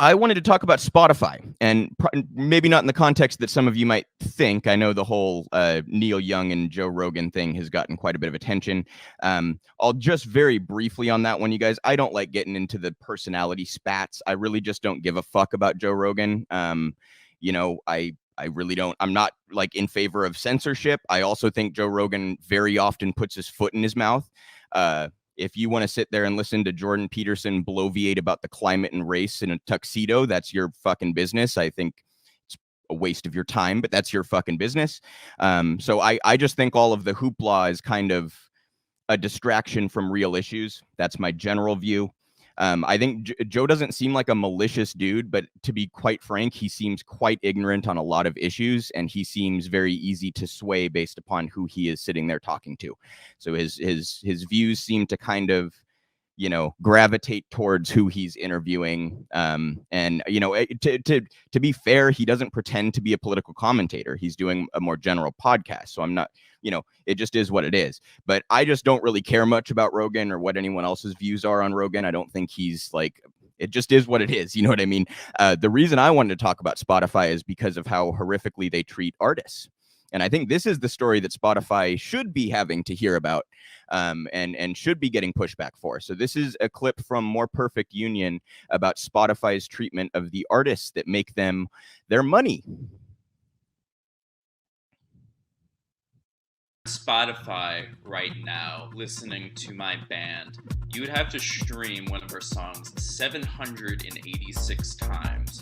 I wanted to talk about Spotify, and maybe not in the context that some of you might think. I know the whole Neil Young and Joe Rogan thing has gotten quite a bit of attention. I'll just very briefly on that one, you guys. I don't like getting into the personality spats. I really just don't give a fuck about Joe Rogan. I really don't. I'm not like in favor of censorship. I also think Joe Rogan very often puts his foot in his mouth. If you want to sit there and listen to Jordan Peterson bloviate about the climate and race in a tuxedo, that's your fucking business. I think it's a waste of your time, but that's your fucking business. So I just think all of the hoopla is kind of a distraction from real issues. That's my general view. I think Joe doesn't seem like a malicious dude, but to be quite frank, he seems quite ignorant on a lot of issues, and he seems very easy to sway based upon who he is sitting there talking to. So his views seem to kind of, gravitate towards who he's interviewing. And to be fair, he doesn't pretend to be a political commentator. He's doing a more general podcast. So I'm not, it just is what it is. But I just don't really care much about Rogan or what anyone else's views are on Rogan. I don't think he's like, it just is what it is. You know what I mean? The reason I wanted to talk about Spotify is because of how horrifically they treat artists. And I think this is the story that Spotify should be having to hear about, and should be getting pushback for. So this is a clip from More Perfect Union about Spotify's treatment of the artists that make them their money. Spotify right now, listening to my band, you would have to stream one of our songs 786 times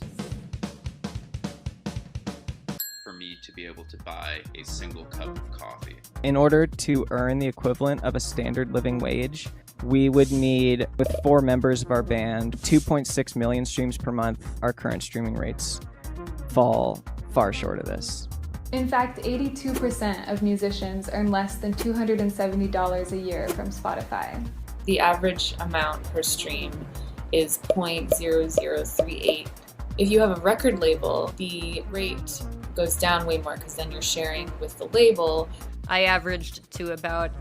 for me to be able to buy a single cup of coffee. In order to earn the equivalent of a standard living wage, we would need, with 4 members of our band, 2.6 million streams per month. Our current streaming rates fall far short of this. In fact, 82% of musicians earn less than $270 a year from Spotify. The average amount per stream is 0.0038. If you have a record label, the rate goes down way more because then you're sharing with the label. I averaged to about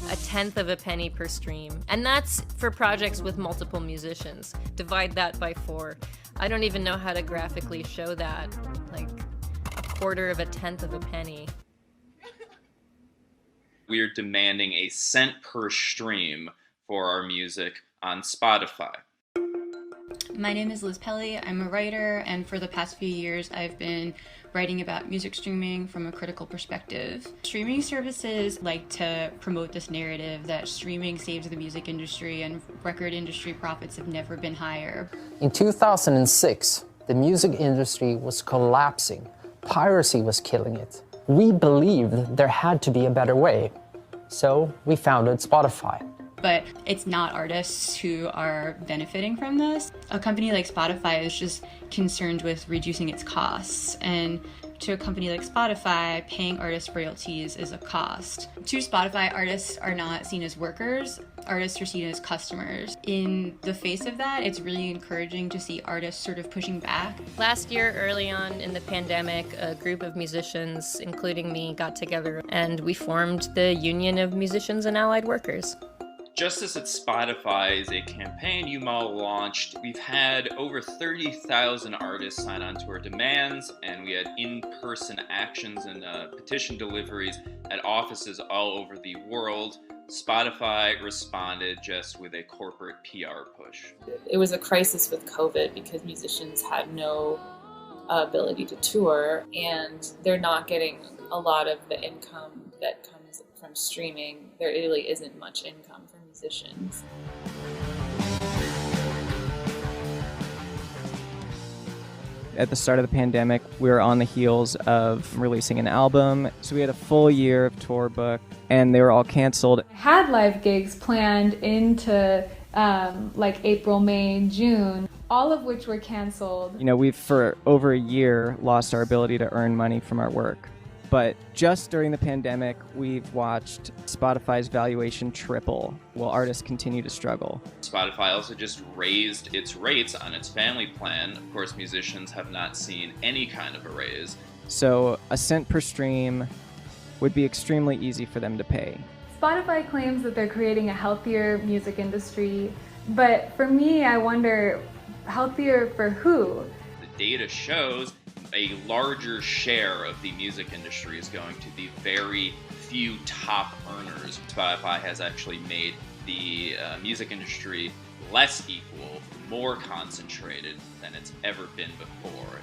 1/10 of a penny per stream, and that's for projects with multiple musicians. Divide that by 4. I don't even know how to graphically show that, like 1/4 of a 1/10 of a penny. We are demanding a cent per stream for our music on Spotify. My name is Liz Pelly. I'm a writer, and for the past few years I've been writing about music streaming from a critical perspective. Streaming services like to promote this narrative that streaming saves the music industry and record industry profits have never been higher. In 2006, the music industry was collapsing. Piracy was killing it. We believed there had to be a better way, so we founded Spotify. But it's not artists who are benefiting from this. A company like Spotify is just concerned with reducing its costs, and to a company like Spotify, paying artists royalties is a cost. To Spotify, artists are not seen as workers, artists are seen as customers. In the face of that, it's really encouraging to see artists sort of pushing back. Last year, early on in the pandemic, a group of musicians, including me, got together and we formed the Union of Musicians and Allied Workers. Justice at Spotify is a campaign UMAL launched. We've had over 30,000 artists sign on to our demands, and we had in-person actions and petition deliveries at offices all over the world. Spotify responded just with a corporate PR push. It was a crisis with COVID because musicians had no ability to tour, and they're not getting a lot of the income that comes from streaming. There really isn't much income for musicians. At the start of the pandemic, we were on the heels of releasing an album, so we had a full year of tour booked, and they were all canceled. Had live gigs planned into like April, May, June, all of which were canceled. We've for over a year lost our ability to earn money from our work. But just during the pandemic, we've watched Spotify's valuation triple while artists continue to struggle. Spotify also just raised its rates on its family plan. Of course, musicians have not seen any kind of a raise. So a cent per stream would be extremely easy for them to pay. Spotify claims that they're creating a healthier music industry, but for me, I wonder, Healthier for who? The data shows a larger share of the music industry is going to the very few top earners. Spotify has actually made the music industry less equal, more concentrated than it's ever been before.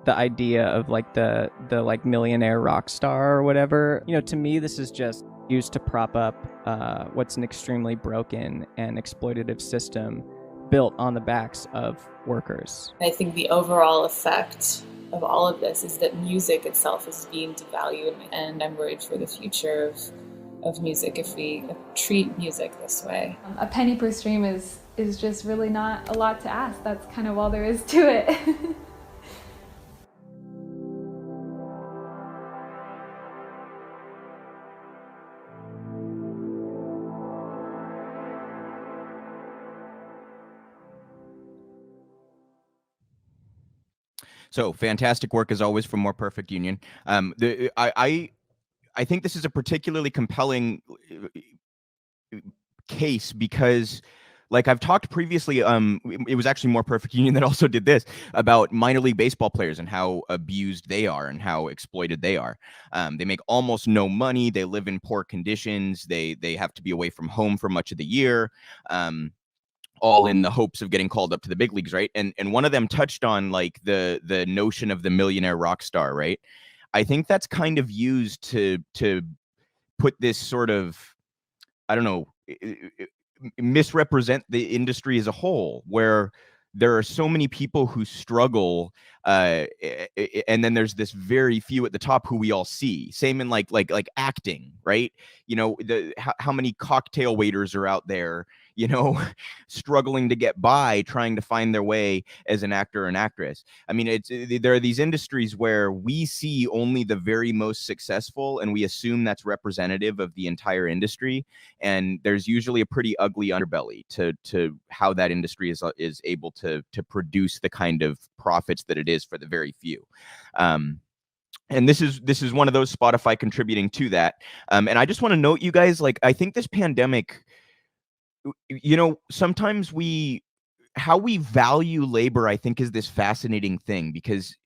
The idea of like the like millionaire rock star or whatever, to me, this is just used to prop up what's an extremely broken and exploitative system built on the backs of workers. I think the overall effect of all of this is that music itself is being devalued, and I'm worried for the future of music if we treat music this way. A penny per stream is just really not a lot to ask. That's kind of all there is to it. So fantastic work as always from More Perfect Union. I think this is a particularly compelling case because, like I've talked previously, it was actually More Perfect Union that also did this about minor league baseball players and how abused they are and how exploited they are. They make almost no money. They live in poor conditions. They have to be away from home for much of the year. All in the hopes of getting called up to the big leagues, right? And one of them touched on like the notion of the millionaire rock star, right? I think that's kind of used to put this sort of, I don't know, misrepresent the industry as a whole, where there are so many people who struggle, and then there's this very few at the top who we all see. Same in like acting, right? How many cocktail waiters are out there, struggling to get by, trying to find their way as an actor or an actress. I mean, there are these industries where we see only the very most successful, and we assume that's representative of the entire industry. And there's usually a pretty ugly underbelly to how that industry is able to produce the kind of profits that it is for the very few. And this is one of those, Spotify contributing to that. And I just want to note, you guys, like, I think this pandemic, sometimes how we value labor, I think, is this fascinating thing, because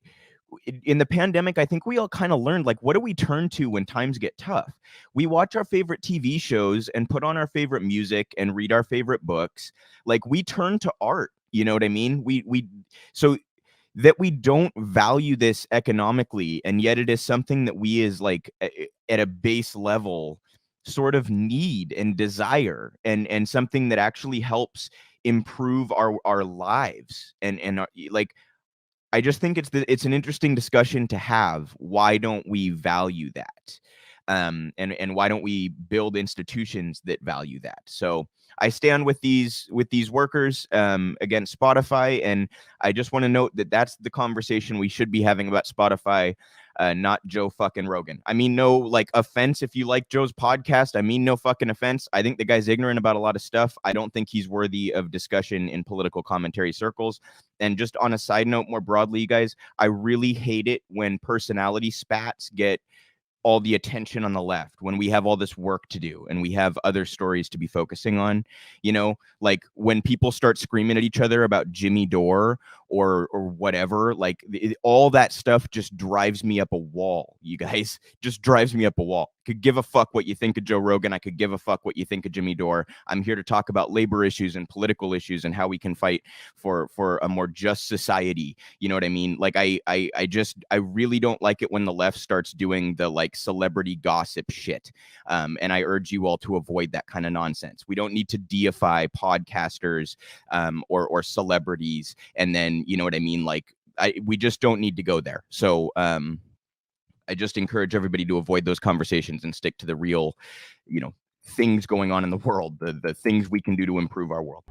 in the pandemic, I think we all kind of learned, like, what do we turn to when times get tough? We watch our favorite TV shows and put on our favorite music and read our favorite books. Like, we turn to art, you know what I mean? So that we don't value this economically, and yet it is something that we as like at a base level sort of need and desire, and something that actually helps improve our lives. And like, I just think it's an interesting discussion to have. Why don't we value that? And why don't we build institutions that value that? So I stand with these workers against Spotify, and I just want to note that that's the conversation we should be having about Spotify, not Joe fucking Rogan. I mean, no like offense if you like Joe's podcast. I mean, no fucking offense. I think the guy's ignorant about a lot of stuff. I don't think he's worthy of discussion in political commentary circles. And just on a side note, more broadly, you guys, I really hate it when personality spats get all the attention on the left, when we have all this work to do and we have other stories to be focusing on. Like when people start screaming at each other about Jimmy Dore or whatever, like all that stuff just drives me up a wall, you guys. Just drives me up a wall. Could give a fuck what you think of Joe Rogan. I could give a fuck what you think of Jimmy Dore. I'm here to talk about labor issues and political issues and how we can fight for a more just society. You know what I mean? Like I really don't like it when the left starts doing the like celebrity gossip shit. And I urge you all to avoid that kind of nonsense. We don't need to deify podcasters or celebrities, and then, you know what I mean? Like we just don't need to go there. So I just encourage everybody to avoid those conversations and stick to the real, things going on in the world, the things we can do to improve our world.